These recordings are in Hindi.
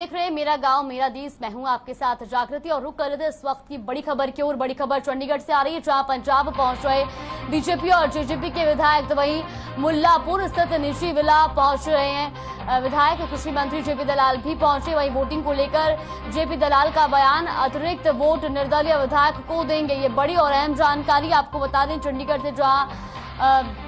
देख रहे हैं मेरा गांव मेरा देश। मैं हूं आपके साथ जागृति और रुक कर रहे थे इस वक्त की बड़ी खबर की ओर। बड़ी खबर चंडीगढ़ से आ रही है, जहां पंजाब पहुंच रहे बीजेपी और जेजेपी के विधायक। तो वहीं मुल्लापुर स्थित निजी विला पहुंच रहे हैं विधायक। कृषि मंत्री जेपी दलाल भी पहुंचे। वहीं वोटिंग को लेकर जेपी दलाल का बयान, अतिरिक्त वोट निर्दलीय विधायक को देंगे। ये बड़ी और अहम जानकारी आपको बता दें चंडीगढ़ से, जहां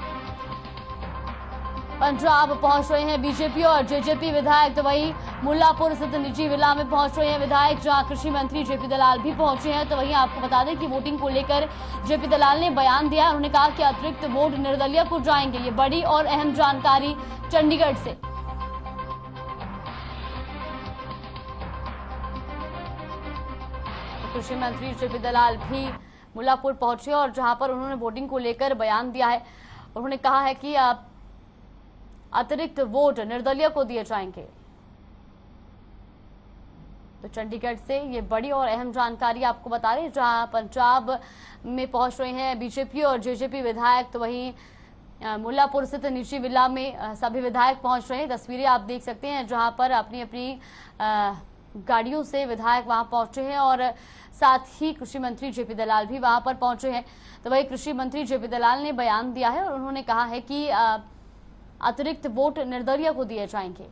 पंजाब पहुंच रहे हैं बीजेपी और जेजेपी विधायक। तो वहीं मुल्लापुर स्थित निजी विला में पहुंच रहे हैं विधायक, जहां कृषि मंत्री जेपी दलाल भी पहुंचे हैं। तो वहीं आपको बता दें कि वोटिंग को लेकर जेपी दलाल ने बयान दिया। उन्होंने कहा कि अतिरिक्त वोट निर्दलीय को जाएंगे। ये बड़ी और अहम जानकारी चंडीगढ़ से। तो कृषि मंत्री जेपी दलाल भी मुल्लापुर पहुंचे और जहां पर उन्होंने वोटिंग को लेकर बयान दिया है। उन्होंने कहा है कि अतिरिक्त वोट निर्दलीय को दिए जाएंगे। तो चंडीगढ़ से ये बड़ी और अहम जानकारी आपको बता रहे हैं, जहां पंजाब में पहुंच रहे हैं बीजेपी और जेजेपी विधायक। तो वहीं मुल्लापुर स्थित निजी विला में सभी विधायक पहुंच रहे हैं। तस्वीरें आप देख सकते हैं, जहां पर अपनी अपनी गाड़ियों से विधायक वहां पहुंचे हैं और साथ ही कृषि मंत्री जेपी दलाल भी वहां पर पहुंचे हैं। तो वही कृषि मंत्री जेपी दलाल ने बयान दिया है और उन्होंने कहा है कि अतिरिक्त वोट निर्दलीय को दिए जाएंगे।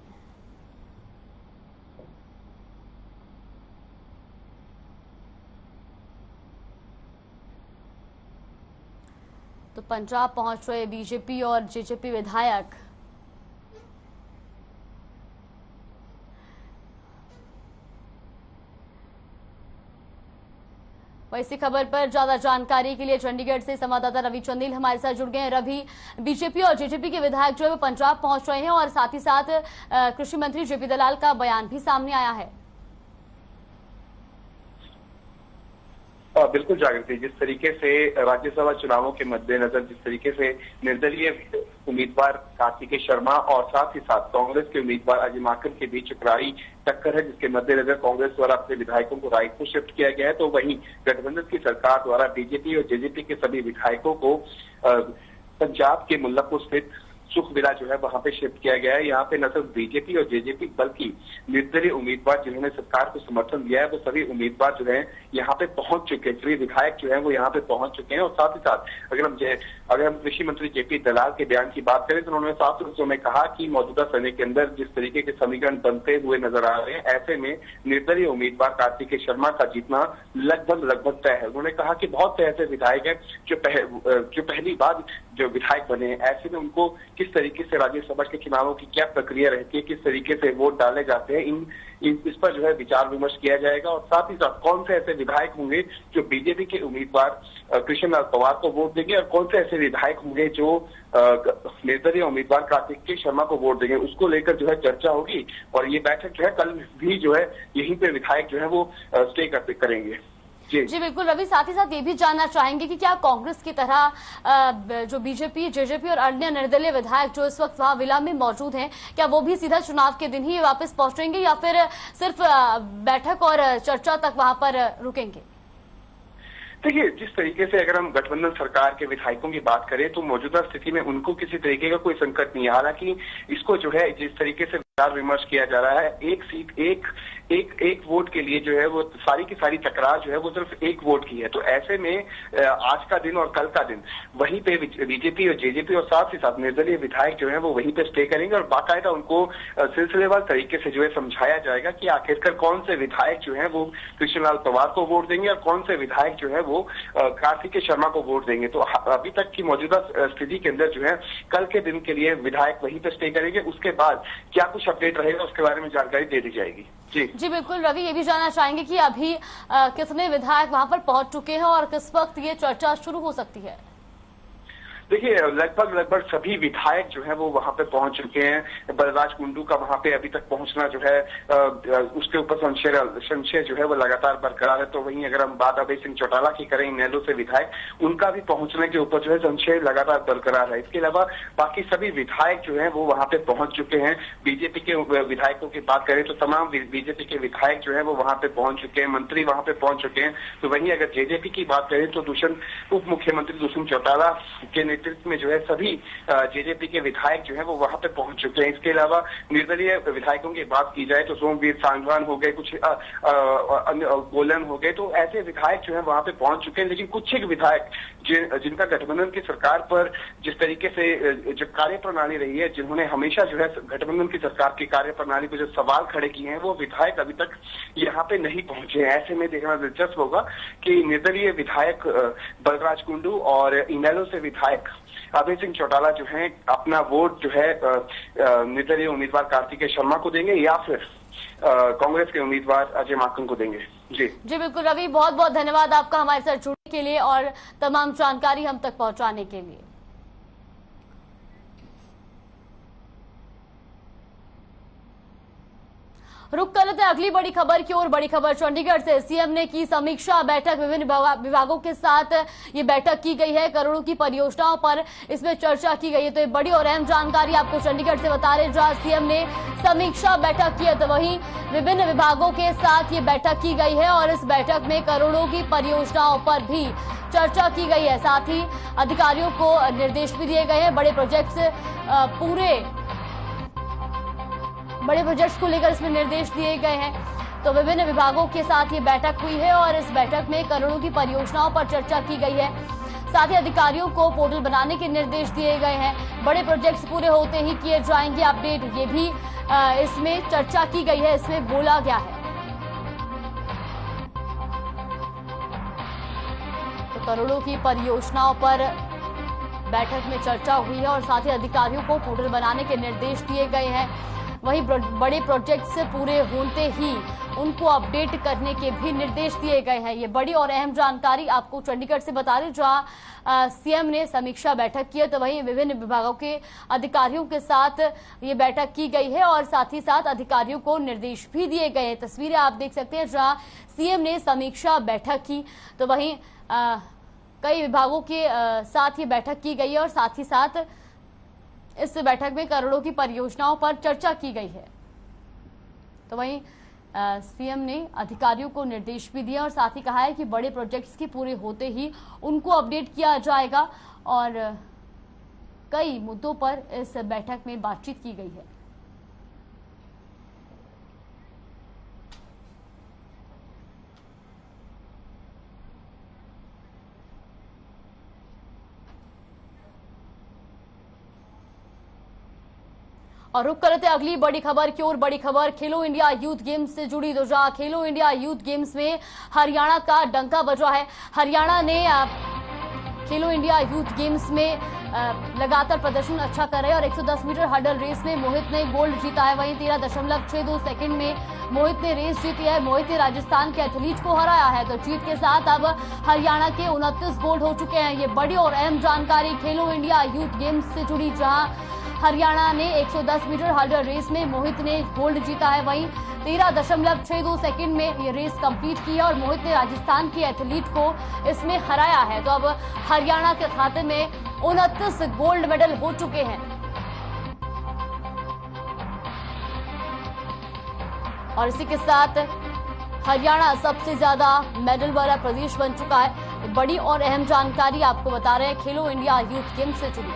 तो पंजाब पहुंच रहे बीजेपी और जेजेपी विधायक। इसी खबर पर ज्यादा जानकारी के लिए चंडीगढ़ से संवाददाता रवि चंदेल हमारे साथ जुड़ गए हैं। रवि, बीजेपी और जेजेपी के विधायक जो है वो पंजाब पहुंच रहे हैं और साथ ही साथ कृषि मंत्री जेपी दलाल का बयान भी सामने आया है। बिल्कुल जागृति, जिस तरीके से राज्यसभा चुनावों के मद्देनजर जिस तरीके से निर्दलीय उम्मीदवार कार्तिकेय शर्मा और साथ ही साथ कांग्रेस के उम्मीदवार अजय माकन के बीच करारी टक्कर है, जिसके मद्देनजर कांग्रेस द्वारा अपने विधायकों को रायपुर शिफ्ट किया गया है, तो वहीं गठबंधन की सरकार द्वारा बीजेपी और जेजेपी के सभी विधायकों को पंजाब के मुल्लापुर स्थित सुख विला जो है वहां पे शिफ्ट किया गया है। यहाँ पे न सिर्फ बीजेपी और जेजेपी बल्कि निर्दलीय उम्मीदवार जिन्होंने सरकार को समर्थन दिया है वो सभी उम्मीदवार जो है यहाँ पे पहुंच चुके हैं। सभी विधायक जो है वो यहाँ पे पहुंच चुके हैं। और साथ ही साथ अगर हम कृषि मंत्री जेपी दलाल के बयान की बात करें तो उन्होंने साफ शब्दों में कहा कि मौजूदा समय के अंदर जिस तरीके के समीकरण बनते हुए नजर आ रहे हैं, ऐसे में निर्दलीय उम्मीदवार कार्तिकेय शर्मा का जीतना लगभग तय है। उन्होंने कहा कि बहुत से ऐसे विधायक हैं जो पहली बार जो विधायक बने हैं, ऐसे में उनको किस तरीके से राज्यसभा के चुनावों की क्या प्रक्रिया रहती है, किस तरीके से वोट डाले जाते हैं, इस पर जो है विचार विमर्श किया जाएगा। और साथ ही साथ कौन से ऐसे विधायक होंगे जो बीजेपी के उम्मीदवार कृष्णलाल पंवार को वोट देंगे और कौन से ऐसे विधायक होंगे जो निर्दलीय उम्मीदवार कार्तिकेय शर्मा को वोट देंगे, उसको लेकर जो है चर्चा होगी। और ये बैठक जो है कल भी जो है यहीं पे विधायक जो है वो स्टे करेंगे। जी बिल्कुल रवि, साथ ही साथ ये भी जानना चाहेंगे कि क्या कांग्रेस की तरह जो बीजेपी, जेजेपी और अन्य निर्दलीय विधायक जो इस वक्त वहां विला में मौजूद हैं, क्या वो भी सीधा चुनाव के दिन ही वापस पहुंचेंगे या फिर सिर्फ बैठक और चर्चा तक वहां पर रुकेंगे? देखिए, जिस तरीके से अगर हम गठबंधन सरकार के विधायकों की बात करें तो मौजूदा स्थिति में उनको किसी तरीके का कोई संकट नहीं है। हालांकि इसको जो है जिस तरीके से विचार विमर्श किया जा रहा है, एक सीट एक वोट के लिए जो है वो सारी की सारी तकरार जो है वो सिर्फ एक वोट की है। तो ऐसे में आज का दिन और कल का दिन वहीं पे बीजेपी और जेजेपी और साथ ही साथ निर्दलीय विधायक जो है वो वहीं पे स्टे करेंगे और बाकायदा उनको सिलसिलेवार तरीके से जो है समझाया जाएगा कि आखिरकार कौन से विधायक जो है वो कृष्णलाल पंवार को वोट देंगे और कौन से विधायक जो है वो कार्तिकेय शर्मा को वोट देंगे। तो अभी तक की मौजूदा स्थिति के अंदर जो है कल के दिन के लिए विधायक वहीं पे स्टे करेंगे। उसके बाद क्या कुछ अपडेट रहेगा उसके बारे में जानकारी दे दी जाएगी। जी बिल्कुल रवि, ये भी जानना चाहेंगे कि अभी कितने विधायक वहां पर पहुंच चुके हैं और किस वक्त ये चर्चा शुरू हो सकती है? देखिए, लगभग सभी विधायक जो है वो वहां पे पहुंच चुके हैं। बलराज कुंडू का वहां पे अभी तक पहुंचना जो है उसके ऊपर संशय जो है वो लगातार बरकरार है। तो वहीं अगर हम बात अभय सिंह चौटाला की करें, नैलो से विधायक, उनका भी पहुंचने के ऊपर जो है संशय लगातार बरकरार है। इसके अलावा बाकी सभी विधायक जो है वो वहां पे पहुंच चुके हैं। बीजेपी के विधायकों की बात करें तो तमाम बीजेपी के विधायक जो है वो वहां पे पहुंच चुके हैं, मंत्री वहां पे पहुंच चुके हैं। तो वहीं अगर जेजेपी की बात करें तो उप मुख्यमंत्री दुष्यंत चौटाला के नेतृत्व में जो है सभी जेजेपी के विधायक जो है वो वहां पे पहुंच चुके हैं। इसके अलावा निर्दलीय विधायकों की बात की जाए तो सोमवीर सांगवान हो गए, कुछ गोलन हो गए, तो ऐसे विधायक जो है वहां पे पहुंच चुके हैं। लेकिन कुछ एक विधायक जिनका गठबंधन की सरकार पर जिस तरीके से जो कार्यप्रणाली रही है, जिन्होंने हमेशा जो है गठबंधन की सरकार की कार्यप्रणाली पर जो सवाल खड़े किए हैं, वो विधायक अभी तक यहाँ पे नहीं पहुंचे हैं। ऐसे में देखना दिलचस्प होगा कि निर्दलीय विधायक बलराज कुंडू और इनेलो से विधायक अभय सिंह चौटाला जो है अपना वोट जो है निर्दलीय उम्मीदवार कार्तिकेय शर्मा को देंगे या फिर कांग्रेस के उम्मीदवार अजय माकन को देंगे। जी बिल्कुल रवि, बहुत बहुत धन्यवाद आपका हमारे साथ जुड़ने के लिए और तमाम जानकारी हम तक पहुंचाने के लिए। रुक कर लेते हैं अगली बड़ी खबर की ओर। बड़ी खबर चंडीगढ़ से। सीएम ने की समीक्षा बैठक, विभिन्न विभागों के साथ ये बैठक की गई है, करोड़ों की परियोजनाओं पर इसमें चर्चा की गई है। तो ये बड़ी और अहम जानकारी आपको चंडीगढ़ से बता रहे, जहां सीएम ने समीक्षा बैठक की है, तो वहीं विभिन्न विभागों के साथ ये बैठक की गई है और इस बैठक में करोड़ों की परियोजनाओं पर भी चर्चा की गई है। साथ ही अधिकारियों को निर्देश भी दिए गए हैं, बड़े प्रोजेक्ट्स को लेकर इसमें निर्देश दिए गए हैं। तो विभिन्न विभागों के साथ ये बैठक हुई है और इस बैठक में करोड़ों की परियोजनाओं पर चर्चा की गई है। साथ ही अधिकारियों को पोर्टल बनाने के निर्देश दिए गए हैं। बड़े प्रोजेक्ट्स पूरे होते ही किए जाएंगे अपडेट, ये भी इसमें चर्चा की गई है, इसमें बोला गया है। तो करोड़ों की परियोजनाओं पर बैठक में चर्चा हुई है और साथ ही अधिकारियों को पोर्टल बनाने के निर्देश दिए गए हैं। वहीं बड़े प्रोजेक्ट्स पूरे होते ही उनको अपडेट करने के भी निर्देश दिए गए हैं। ये बड़ी और अहम जानकारी आपको चंडीगढ़ से बता रहे, जहां सीएम ने समीक्षा बैठक की है, तो वहीं विभिन्न विभागों के अधिकारियों के साथ ये बैठक की गई है और साथ ही साथ अधिकारियों को निर्देश भी दिए गए हैं। तस्वीरें आप देख सकते हैं जहां सीएम ने समीक्षा बैठक की, तो वहीं कई विभागों के साथ ये बैठक की गई है और साथ ही साथ इस बैठक में करोड़ों की परियोजनाओं पर चर्चा की गई है। तो वहीं सीएम ने अधिकारियों को निर्देश भी दिया और साथ ही कहा है कि बड़े प्रोजेक्ट्स के पूरे होते ही उनको अपडेट किया जाएगा और कई मुद्दों पर इस बैठक में बातचीत की गई है। और रुक करते अगली बड़ी खबर की ओर। बड़ी खबर खेलो इंडिया यूथ गेम्स से जुड़ी, तो जहां खेलो इंडिया यूथ गेम्स में हरियाणा का डंका बजा है। हरियाणा ने खेलो इंडिया यूथ गेम्स में लगातार प्रदर्शन अच्छा कर रहे हैं और 110 मीटर हर्डल रेस में मोहित ने गोल्ड जीता है। वहीं 13.62 सेकंड में मोहित ने रेस जीती है। मोहित ने राजस्थान के एथलीट को हराया है। तो जीत के साथ अब हरियाणा के 29 गोल्ड हो चुके हैं। ये बड़ी और अहम जानकारी खेलो इंडिया यूथ गेम्स से जुड़ी, जहां हरियाणा ने 110 मीटर हर्डल रेस में मोहित ने गोल्ड जीता है। वहीं 13.62 सेकंड में ये रेस कंप्लीट की है और मोहित ने राजस्थान के एथलीट को इसमें हराया है। तो अब हरियाणा के खाते में 29 गोल्ड मेडल हो चुके हैं और इसी के साथ हरियाणा सबसे ज्यादा मेडल वाला प्रदेश बन चुका है। बड़ी और अहम जानकारी आपको बता रहे हैं खेलो इंडिया यूथ गेम्स से जुड़ी।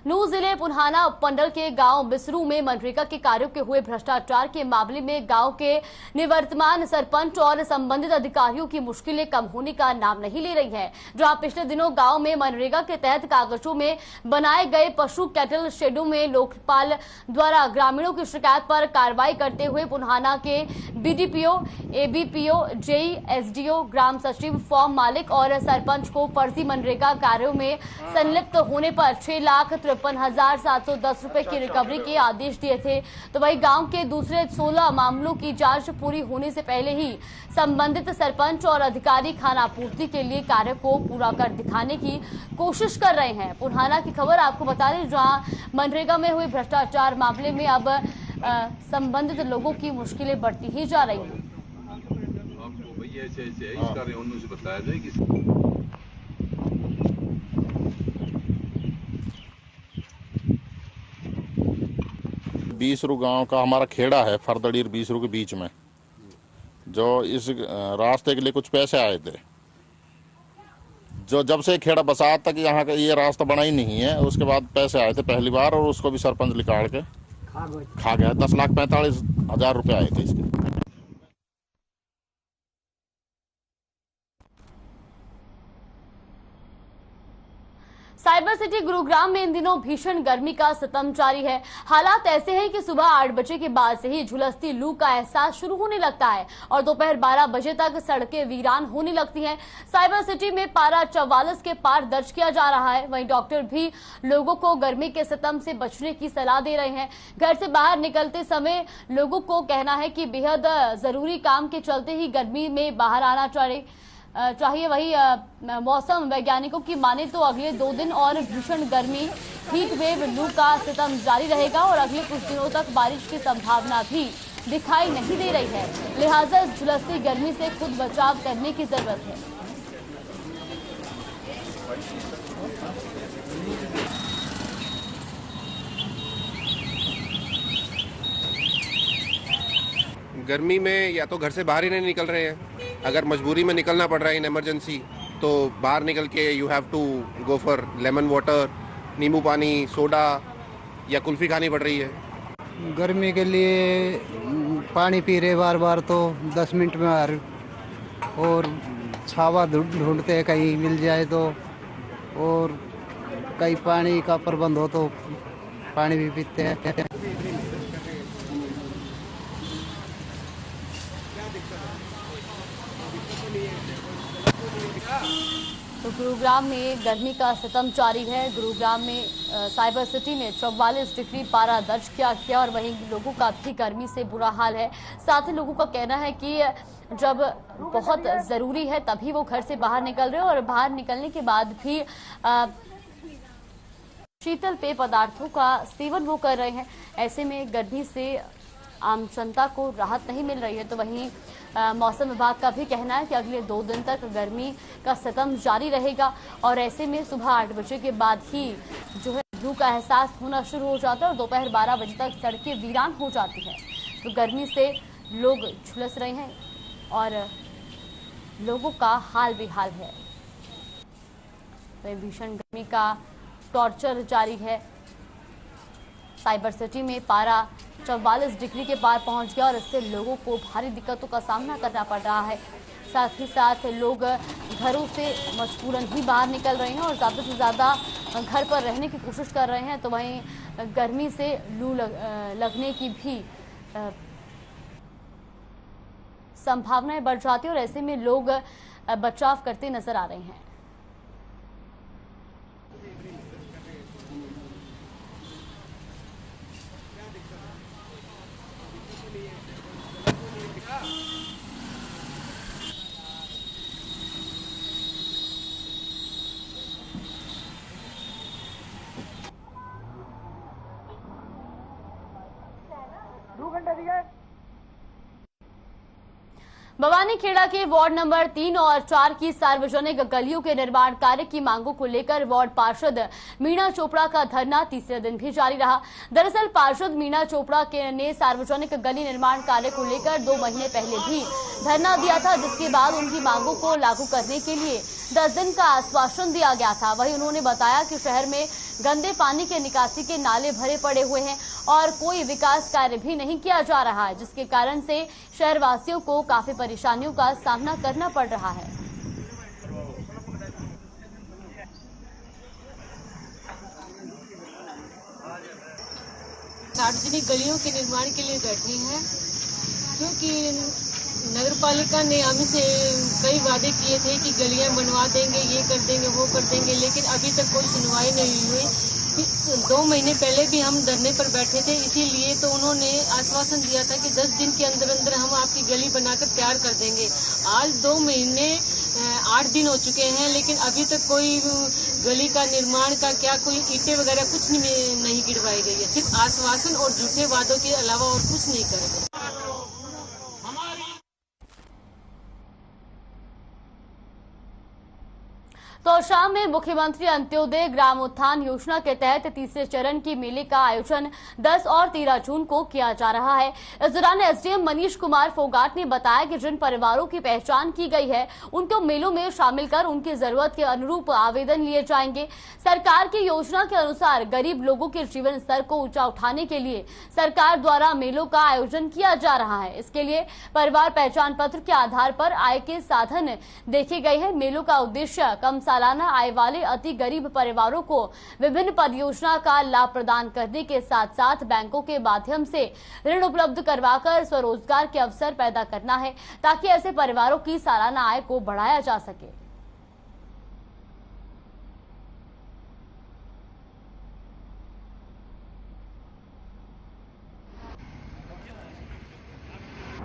नूंह जिले पुन्हाना उपमंडल के गांव बिसरू में मनरेगा के कार्यों के हुए भ्रष्टाचार के मामले में गांव के निवर्तमान सरपंच और संबंधित अधिकारियों की मुश्किलें कम होने का नाम नहीं ले रही है। जहां पिछले दिनों गांव में मनरेगा के तहत कागजों में बनाए गए पशु कैटल शेडों में लोकपाल द्वारा ग्रामीणों की शिकायत पर कार्रवाई करते हुए पुन्हाना के बीडीपीओ, एबीपीओ, जेई, एसडीओ, ग्राम सचिव, फॉर्म मालिक और सरपंच को फर्जी मनरेगा कार्यों में संलिप्त होने पर 6,53,710 रुपए की रिकवरी के आदेश दिए थे। तो वही गांव के दूसरे 16 मामलों की जांच पूरी होने से पहले ही संबंधित सरपंच और अधिकारी खानापूर्ति के लिए कार्य को पूरा कर दिखाने की कोशिश कर रहे हैं। पुन्हाना की खबर आपको बता दें, जहां मनरेगा में हुए भ्रष्टाचार मामले में अब संबंधित लोगों की मुश्किलें बढ़ती ही जा रही हैं। आपको भैया ऐसे इस कार्य उन्होंने बताया जाए कि बीसरू गांव का हमारा खेड़ा है, फरदड़ी और बीसरू के बीच में, जो इस रास्ते के लिए कुछ पैसे आए थे। जो जब से खेड़ा बसा तक यहाँ का ये रास्ता बना ही नहीं है, उसके बाद पैसे आए थे पहली बार, और उसको भी सरपंच निकाल के खा गया। 10,45,000 रुपये आए थे इसके। साइबर सिटी गुरुग्राम में इन दिनों भीषण गर्मी का सितम जारी है। हालात ऐसे हैं कि सुबह 8 बजे के बाद से ही झुलसती लू का एहसास शुरू होने लगता है और दोपहर 12 बजे तक सड़कें वीरान होने लगती हैं। साइबर सिटी में पारा 44 के पार दर्ज किया जा रहा है। वहीं डॉक्टर भी लोगों को गर्मी के सितम से बचने की सलाह दे रहे हैं। घर से बाहर निकलते समय लोगों को कहना है कि बेहद जरूरी काम के चलते ही गर्मी में बाहर आना चाहिए। वही मौसम वैज्ञानिकों की माने तो अगले 2 दिन और भीषण गर्मी हीट वेव लू का सितम जारी रहेगा और अगले कुछ दिनों तक बारिश की संभावना भी दिखाई नहीं दे रही है। लिहाजा इस झुलसती गर्मी से खुद बचाव करने की जरूरत है। गर्मी में या तो घर से बाहर ही नहीं निकल रहे हैं, अगर मजबूरी में निकलना पड़ रहा है इन इमरजेंसी, तो बाहर निकल के you have to go for lemon water, नींबू पानी, सोडा या कुल्फी खानी पड़ रही है। गर्मी के लिए पानी पी रहे बार बार तो 10 मिनट में बाहर, और छावा ढूंढते हैं कहीं मिल जाए तो, और कहीं पानी का प्रबंध हो तो पानी भी पीते हैं। तो गुरुग्राम में गर्मी का सितम जारी है। गुरुग्राम में साइबर सिटी में 44 डिग्री पारा दर्ज किया गया और वहीं लोगों का भी गर्मी से बुरा हाल है। साथ ही लोगों का कहना है कि जब बहुत ज़रूरी है तभी वो घर से बाहर निकल रहे हैं और बाहर निकलने के बाद भी शीतल पेय पदार्थों का सेवन वो कर रहे हैं। ऐसे में गर्मी से आम जनता को राहत नहीं मिल रही है। तो वहीं मौसम विभाग का भी कहना है कि अगले 2 दिन तक गर्मी का सितम जारी रहेगा और ऐसे में सुबह 8 बजे के बाद ही जो है लू का एहसास होना शुरू हो जाता है और दोपहर 12 बजे तक सड़कें वीरान हो जाती है। तो गर्मी से लोग झुलस रहे हैं और लोगों का हाल बेहाल है। तो भीषण गर्मी का टॉर्चर जारी है। साइबर सिटी में पारा 44 डिग्री के पार पहुंच गया और इससे लोगों को भारी दिक्कतों का सामना करना पड़ रहा है। साथ ही साथ लोग घरों से मजबूरन ही बाहर निकल रहे हैं और ज़्यादा से ज़्यादा घर पर रहने की कोशिश कर रहे हैं। तो वहीं गर्मी से लू लगने की भी संभावनाएं बढ़ जाती है और ऐसे में लोग बचाव करते नजर आ रहे हैं। बवानीखेड़ा के वार्ड नंबर 3 और 4 की सार्वजनिक गलियों के निर्माण कार्य की मांगों को लेकर वार्ड पार्षद मीना चोपड़ा का धरना तीसरे दिन भी जारी रहा। दरअसल पार्षद मीना चोपड़ा ने सार्वजनिक गली निर्माण कार्य को लेकर 2 महीने पहले भी धरना दिया था, जिसके बाद उनकी मांगों को लागू करने के लिए 10 दिन का आश्वासन दिया गया था। वहीं उन्होंने बताया कि शहर में गंदे पानी के निकासी के नाले भरे पड़े हुए हैं और कोई विकास कार्य भी नहीं किया जा रहा है, जिसके कारण से शहरवासियों को काफी परेशानियों का सामना करना पड़ रहा है। सार्वजनिक गलियों के निर्माण के लिए बैठे हैं, क्योंकि नगर पालिका ने हमसे कई वादे किए थे कि गलियां बनवा देंगे, ये कर देंगे, वो कर देंगे, लेकिन अभी तक कोई सुनवाई नहीं हुई। 2 महीने पहले भी हम धरने पर बैठे थे, इसीलिए तो उन्होंने आश्वासन दिया था कि 10 दिन के अंदर अंदर हम आपकी गली बनाकर तैयार कर देंगे। आज 2 महीने 8 दिन हो चुके हैं, लेकिन अभी तक कोई गली का निर्माण का क्या कोई ईंटें वगैरह कुछ नहीं गिरवाई गई है। सिर्फ आश्वासन और झूठे वादों के अलावा और कुछ नहीं कर रहे। तो शाम में मुख्यमंत्री अंत्योदय ग्राम उत्थान योजना के तहत तीसरे चरण की मेले का आयोजन 10 और 13 जून को किया जा रहा है। इस दौरान एसडीएम मनीष कुमार फोगाट ने बताया कि जिन परिवारों की पहचान की गई है उनको मेलों में शामिल कर उनकी जरूरत के अनुरूप आवेदन लिए जाएंगे। सरकार की योजना के अनुसार गरीब लोगों के जीवन स्तर को ऊंचा उठाने के लिए सरकार द्वारा मेलों का आयोजन किया जा रहा है। इसके लिए परिवार पहचान पत्र के आधार पर आय के साधन देखे गए हैं। मेलों का उद्देश्य कम सालाना आय वाले अति गरीब परिवारों को विभिन्न परियोजना का लाभ प्रदान करने के साथ साथ बैंकों के माध्यम से ऋण उपलब्ध करवाकर स्वरोजगार के अवसर पैदा करना है, ताकि ऐसे परिवारों की सालाना आय को बढ़ाया जा सके।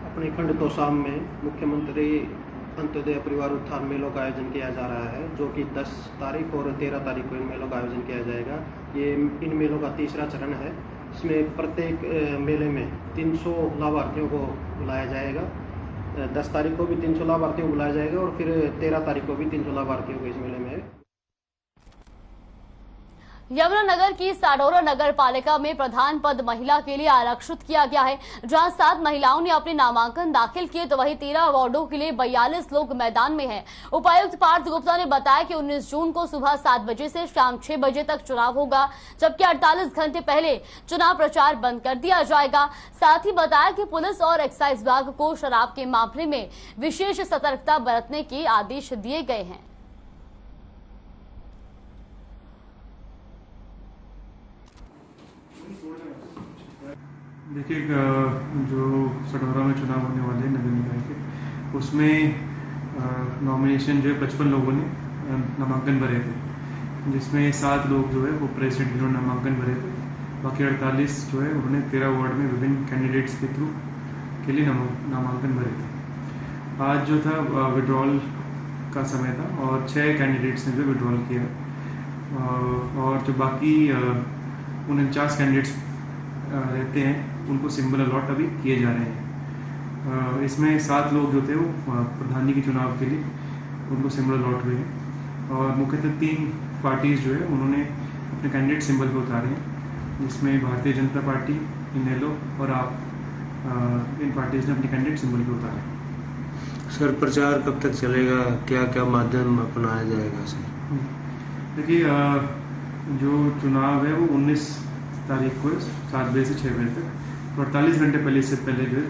अपने खंड तोशाम में मुख्यमंत्री अंत्योदय परिवार उत्थान मेलों का आयोजन किया जा रहा है, जो कि 10 तारीख और 13 तारीख को इन मेलों का आयोजन किया जाएगा। ये इन मेलों का तीसरा चरण है। इसमें प्रत्येक मेले में 300 लाभार्थियों को बुलाया जाएगा। 10 तारीख को भी 300 लाभार्थियों को बुलाया जाएगा और फिर 13 तारीख को भी 300 लाभार्थियों को इस मेले में। यमुनानगर की साडौरा नगर पालिका में प्रधान पद महिला के लिए आरक्षित किया गया है, जहां 7 महिलाओं ने अपने नामांकन दाखिल किए तो वहीं 13 वार्डों के लिए 42 लोग मैदान में हैं। उपायुक्त पार्थ गुप्ता ने बताया कि 19 जून को सुबह 7 बजे से शाम 6 बजे तक चुनाव होगा, जबकि 48 घंटे पहले चुनाव प्रचार बंद कर दिया जाएगा। साथ ही बताया कि पुलिस और एक्साइज विभाग को शराब के मामले में विशेष सतर्कता बरतने के आदेश दिए गए हैं। देखिए, जो सडौरा में चुनाव होने वाले हैं नगर निकाय के, उसमें नॉमिनेशन जो है 55 लोगों ने नामांकन भरे थे, जिसमें 7 लोग जो है वो प्रेसिडेंट जिन्होंने नामांकन भरे थे। बाकी 48 जो है उन्होंने 13 वार्ड में विभिन्न कैंडिडेट्स के थ्रू के लिए नामांकन भरे थे। आज जो था विड्रॉल का समय था और 6 कैंडिडेट्स ने जो विड्रॉल किया और जो बाकी 49 कैंडिडेट्स रहते हैं उनको सिंबल अलॉट अभी किए जा रहे हैं। इसमें 7 लोग जो थे वो प्रधानी के चुनाव के लिए उनको सिंबल अलॉट हुए हैं और मुख्यतः 3 पार्टीज जो है उन्होंने अपने कैंडिडेट सिंबल पे उतारे हैं, जिसमें भारतीय जनता पार्टी, इनेलो और आप, इन पार्टीज ने अपने कैंडिडेट सिंबल पे उतारे। सर, प्रचार कब तक चलेगा? क्या क्या माध्यम अपनाया जाएगा सर? देखिए, जो चुनाव है वो 19 तारीख को 7 बजे से 6 बजे तक, 48 घंटे पहले से पहले जो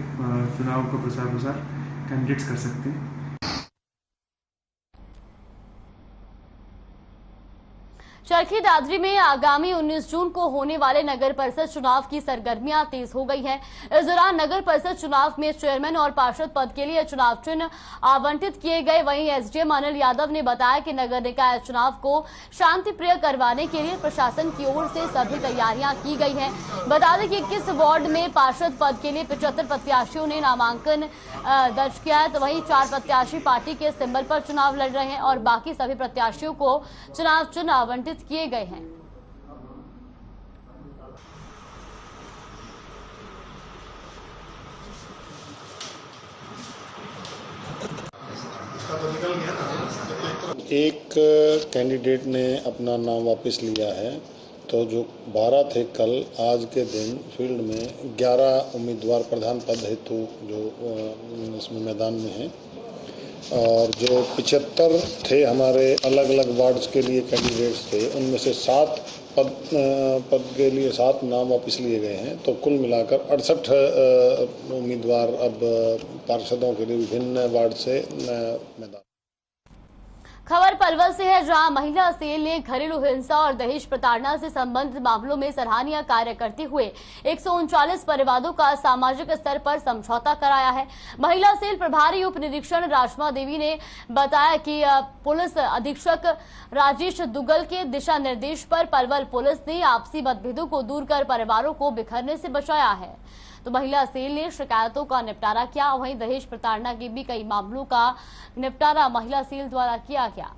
चुनाव का प्रसार कैंडिडेट्स कर सकते हैं। चरखी दादरी में आगामी 19 जून को होने वाले नगर परिषद चुनाव की सरगर्मियां तेज हो गई हैं। इस दौरान नगर परिषद चुनाव में चेयरमैन और पार्षद पद के लिए चुनाव चिन्ह आवंटित किए गए। वहीं एसडीएम अनिल यादव ने बताया कि नगर निकाय चुनाव को शांतिप्रिय करवाने के लिए प्रशासन की ओर से सभी तैयारियां की गई हैं। बता दें कि 21 वार्ड में पार्षद पद के लिए 75 प्रत्याशियों ने नामांकन दर्ज किया है, तो वहीं 4 प्रत्याशी पार्टी के सिंबल पर चुनाव लड़ रहे हैं और बाकी सभी प्रत्याशियों को चुनाव चिन्ह आवंटित किए गए हैं। एक कैंडिडेट ने अपना नाम वापस लिया है, तो जो 12 थे कल, आज के दिन फील्ड में 11 उम्मीदवार प्रधान पद हेतु जो इसमें मैदान में हैं और जो 75 थे हमारे अलग अलग वार्ड्स के लिए कैंडिडेट्स थे, उनमें से 7 पद के लिए 7 नाम वापस लिए गए हैं। तो कुल मिलाकर 68 उम्मीदवार अब पार्षदों के लिए विभिन्न वार्ड से मैदान। खबर पलवल से है, जहां महिला सेल ने घरेलू हिंसा और दहेज प्रताड़ना से संबंधित मामलों में सराहनीय कार्य करते हुए 139 परिवारों का सामाजिक स्तर पर समझौता कराया है। महिला सेल प्रभारी उप निरीक्षण राजमा देवी ने बताया कि पुलिस अधीक्षक राजेश दुग्गल के दिशा निर्देश पर पलवल पुलिस ने आपसी मतभेदों को दूर कर परिवारों को बिखरने से बचाया है। तो महिला सेल ने शिकायतों का निपटारा किया। वहीं दहेज प्रताड़ना के भी कई मामलों का निपटारा महिला सेल द्वारा किया गया।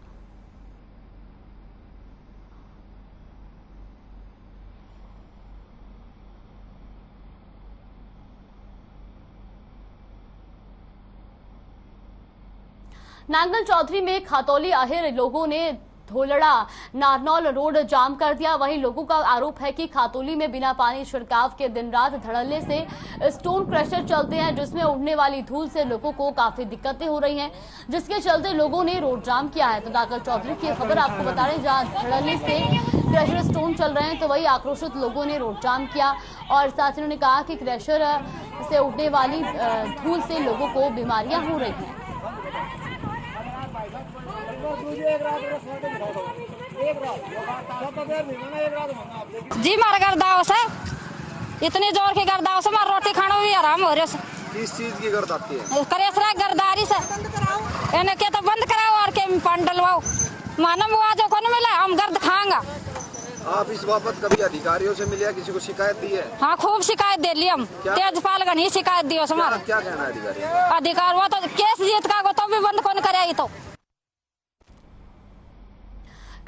नांगल चौधरी में खातौली अहिर लोगों ने धोलड़ा नारनौल रोड जाम कर दिया। वहीं लोगों का आरोप है कि खातौली में बिना पानी छिड़काव के दिन रात धड़ल्ले से स्टोन क्रशर चलते हैं, जिसमें उड़ने वाली धूल से लोगों को काफी दिक्कतें हो रही हैं, जिसके चलते लोगों ने रोड जाम किया है। तो दाकल चौधरी की खबर आपको बता रहे, जहां धड़ल्ले से क्रशर स्टोन चल रहे हैं तो वही आक्रोशित लोगों ने रोड जाम किया और साथ ही उन्होंने कहा कि क्रशर से उड़ने वाली धूल से लोगों को बीमारियां हो रही हैं। जी मार गर्दाओ से इतनी जोर की गर्दाओ से मार रोटी खाना भी आराम हो रहा है। किस चीज की गर्द आती है? करेसरा गर्दारी से इन्हें के तो बंद कराओ और के पानी डलवाओ। माना मुआवजा को नहीं मिला, हम गर्द खाएंगा। आप इस बाबत कभी अधिकारियों से मिले, किसी को शिकायत दी है? हाँ, खूब शिकायत दे ली हम। तेजपाल गण ही शिकायत दी हमारा। क्या कहना है अधिकारी? अधिकार वो तो केस जीत का तो भी बंद कौन करे। तो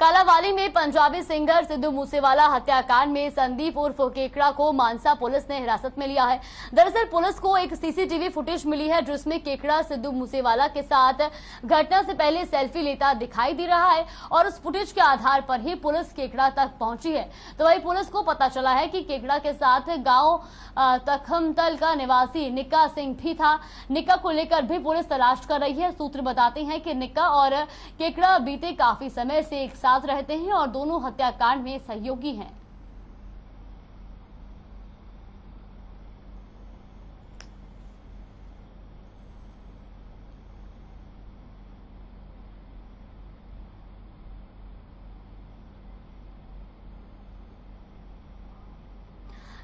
कालावाली में पंजाबी सिंगर सिद्धू मूसेवाला हत्याकांड में संदीप उर्फ केकड़ा को मानसा पुलिस ने हिरासत में लिया है। दरअसल पुलिस को एक सीसीटीवी फुटेज मिली है जिसमें केकड़ा सिद्धू मूसेवाला के साथ घटना से पहले सेल्फी लेता दिखाई दे रहा है और उस फुटेज के आधार पर ही पुलिस केकड़ा तक पहुंची है। तो वही पुलिस को पता चला है कि केकड़ा के साथ गांव तखमतल का निवासी निक्का सिंह भी था। निक्का को लेकर भी पुलिस तलाश कर रही है। सूत्र बताते हैं कि निक्का और केकड़ा बीते काफी समय से एक साथ रहते हैं और दोनों हत्याकांड में सहयोगी हैं।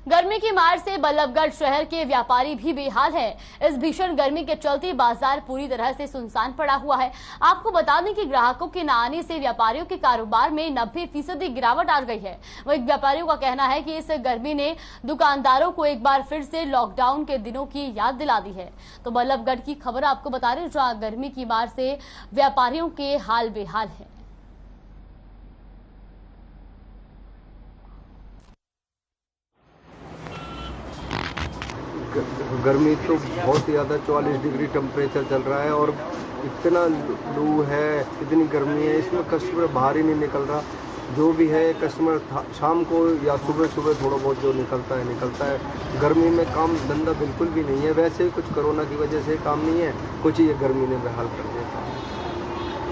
गर्मी की मार से बल्लभगढ़ शहर के व्यापारी भी बेहाल है। इस भीषण गर्मी के चलते बाजार पूरी तरह से सुनसान पड़ा हुआ है। आपको बता दें कि ग्राहकों के न आने से व्यापारियों के कारोबार में 90% गिरावट आ गई है। वही व्यापारियों का कहना है कि इस गर्मी ने दुकानदारों को एक बार फिर से लॉकडाउन के दिनों की याद दिला दी है। तो बल्लभगढ़ की खबर आपको बता रहे, जहां गर्मी की मार से व्यापारियों के हाल बेहाल है। गर्मी तो बहुत ज़्यादा 44 डिग्री टेम्परेचर चल रहा है और इतना लू है, इतनी गर्मी है, इसमें कस्टमर बाहर ही नहीं निकल रहा। जो भी है कस्टमर शाम को या सुबह सुबह थोड़ा बहुत जो निकलता है। गर्मी में काम धंधा बिल्कुल भी नहीं है। वैसे ही कुछ कोरोना की वजह से काम नहीं है, कुछ ये गर्मी ने बेहाल कर दिया।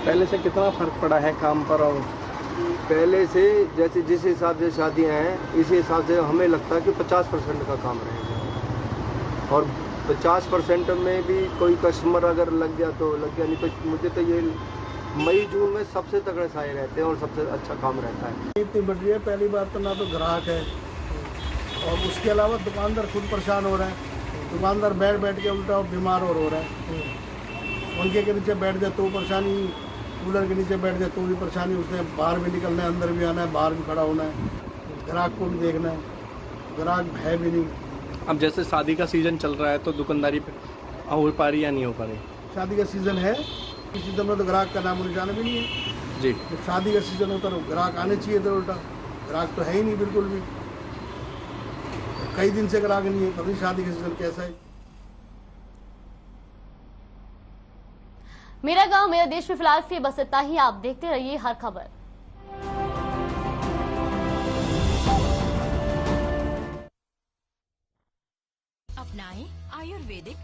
पहले से कितना फर्क पड़ा है काम पर? और पहले से जैसे जिस हिसाब से शादियाँ हैं इसी हिसाब से हमें लगता है कि 50% का काम रहेगा और 50% में भी कोई कस्टमर अगर लग गया तो लग गया, नहीं तो मुझे तो ये मई जून में सबसे तगड़े साए रहते हैं और सबसे अच्छा काम रहता है। इतनी बढ़ रही है, पहली बात तो ना तो ग्राहक है और उसके अलावा दुकानदार खुद परेशान हो रहा है। दुकानदार बैठ के उल्टा बीमार और हो रहा है। पंखे के नीचे बैठ जाए तो परेशानी, कूलर के नीचे बैठ जाए तो भी परेशानी। उसने बाहर भी निकलना है, अंदर भी आना है, बाहर भी खड़ा होना है, ग्राहक को भी देखना है, ग्राहक है भी नहीं। अब जैसे शादी का सीजन चल रहा है तो दुकानदारी पे हो पा रही या नहीं हो पा रही? शादी का सीजन है, इस सीजन में तो ग्राहक का नाम निशान भी नहीं है जी। जब शादी का सीजन होता है तो ग्राहक आने चाहिए थे, उल्टा ग्राहक तो है ही नहीं बिल्कुल भी। कई दिन से ग्राहक नहीं है, पता नहीं शादी का सीजन कैसा है। मेरा गांव मेरा देश में फिलहाल के बस इतना ही। आप देखते रहिए हर खबर। अपनाएं आयुर्वेदिक